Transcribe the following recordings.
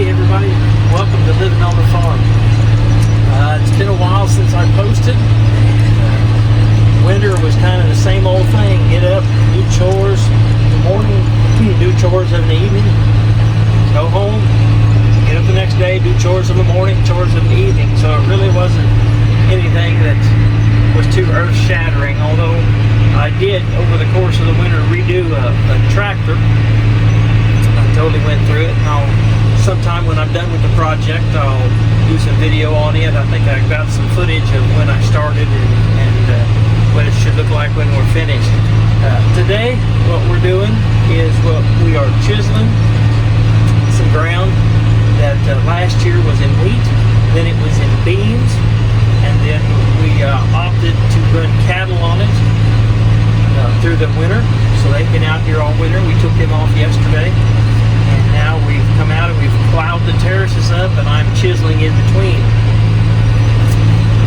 Hey everybody, welcome to Living on the Farm. It's been a while since I posted. Winter was kind of the same old thing. Get up, do chores in the morning, do chores in the evening, go home, get up the next day, do chores in the morning, chores in the evening. So it really wasn't anything that was too earth-shattering, although I did, over the course of the winter, redo a tractor. I totally went through it, and sometime when I'm done with the project, I'll do some video on it. I think I got some footage of when I started and what it should look like when we're finished. Today, what we're doing is we are chiseling some ground that last year was in wheat, then it was in beans, and then we opted to run cattle on it through the winter. So they've been out here all winter. We took them off yesterday. And now we've come out and we've plowed the terraces up, and I'm chiseling in between.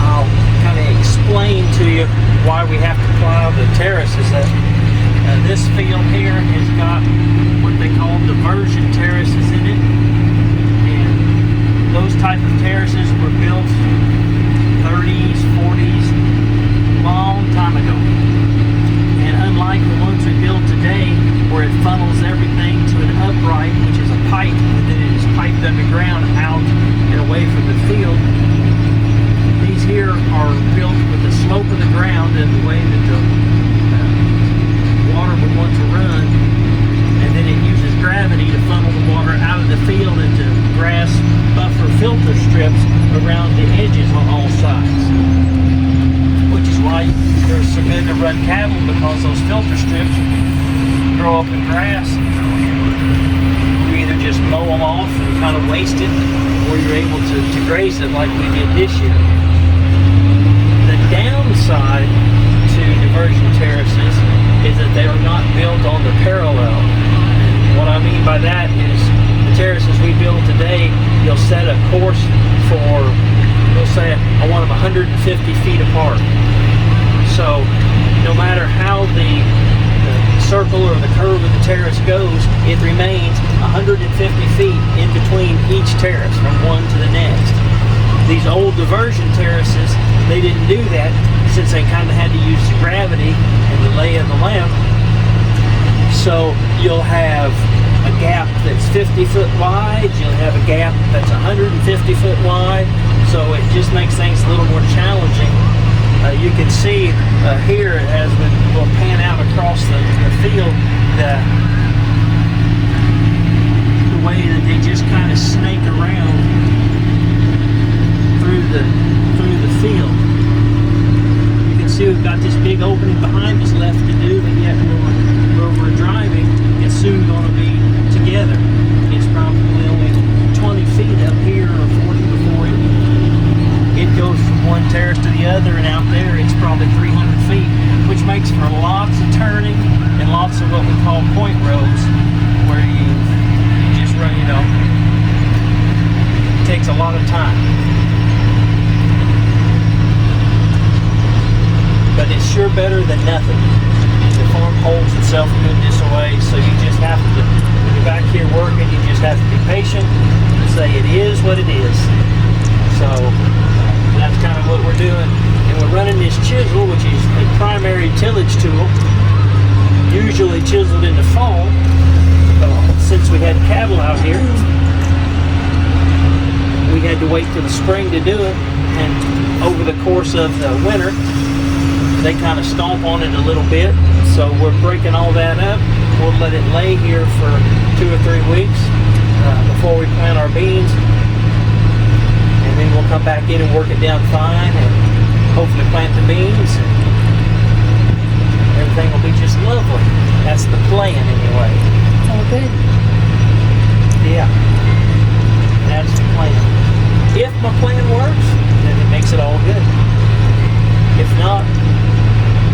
I'll kind of explain to you why we have to plow the terraces up. This field here has got what they call diversion terraces in it. And those type of terraces were built 30s, 40s, long time ago. And unlike the ones we build today, where it funnels everything to an upright, which is a pipe, and then it is piped underground out and away from the field. These here are built with the slope of the ground and the way that the water would want to run, and then it uses gravity to funnel the water out of the field into grass buffer filter strips around the edges on all sides. Which is why they're so good to run cattle, because those filter strips grow up in grass. You either just mow them off and kind of waste it, or you're able to graze it like we did this year. The downside to diversion terraces is that they are not built on the parallel. And what I mean by that is the terraces we build today, you'll set a course for, we'll say, I want them 150 feet apart. So no matter how the circle or the curve of the terrace goes, it remains 150 feet in between each terrace from one to the next. These old diversion terraces, they didn't do that, since they kind of had to use gravity and the lay of the land. So you'll have a gap that's 50 foot wide, you'll have a gap that's 150 foot wide, so it just makes things a little more challenging. You can see here, as we'll pan out across the field, the way that they just kind of snake around through the field. You can see we've got this big opening behind us left to do, but yet where we're driving, it's soon going to be together. It's probably only 20 feet up here or 40 before it goes from one terrace to the other, and out there it's probably 300 feet, which makes for lots of turning and lots of what we call point roads, where you just run, it takes a lot of time. But it's sure better than nothing. The farm holds itself good this way, so you just have to, when you're back here working, you just have to be patient and say it is what it is. So that's kind of what we're doing. And we're running this chisel, which is a primary tillage tool, usually chiseled in the fall. Since we had cattle out here, we had to wait till the spring to do it. And over the course of the winter, they kind of stomp on it a little bit. So we're breaking all that up. We'll let it lay here for 2 or 3 weeks before we plant our beans. And then we'll come back in and work it down fine and hopefully plant the beans. And everything will be just lovely. That's the plan anyway. It's all good. Yeah. That's the plan. If my plan works, then it makes it all good. If not,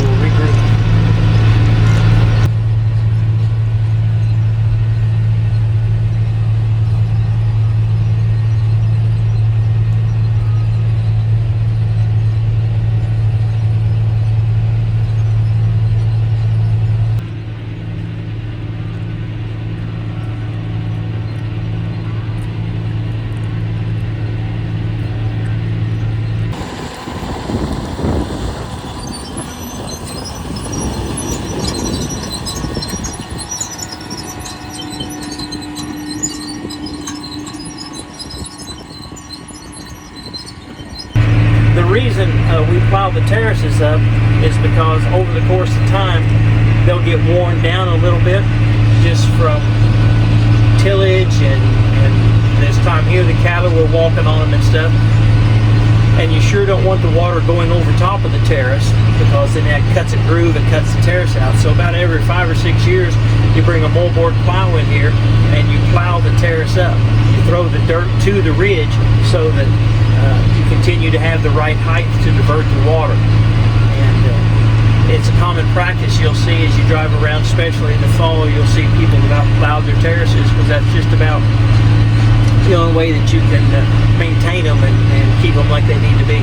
we'll regroup. reason we plow the terraces up is because over the course of time, they'll get worn down a little bit just from tillage and this time here the cattle were walking on them and stuff. And you sure don't want the water going over top of the terrace, because then that cuts a groove and cuts the terrace out. So about every 5 or 6 years, you bring a moldboard plow in here and you plow the terrace up. You throw the dirt to the ridge so that you continue to have the right height to divert the water. And it's a common practice you'll see as you drive around, especially in the fall. You'll see people that plow their terraces, because that's just about the only way that you can maintain them and keep them like they need to be.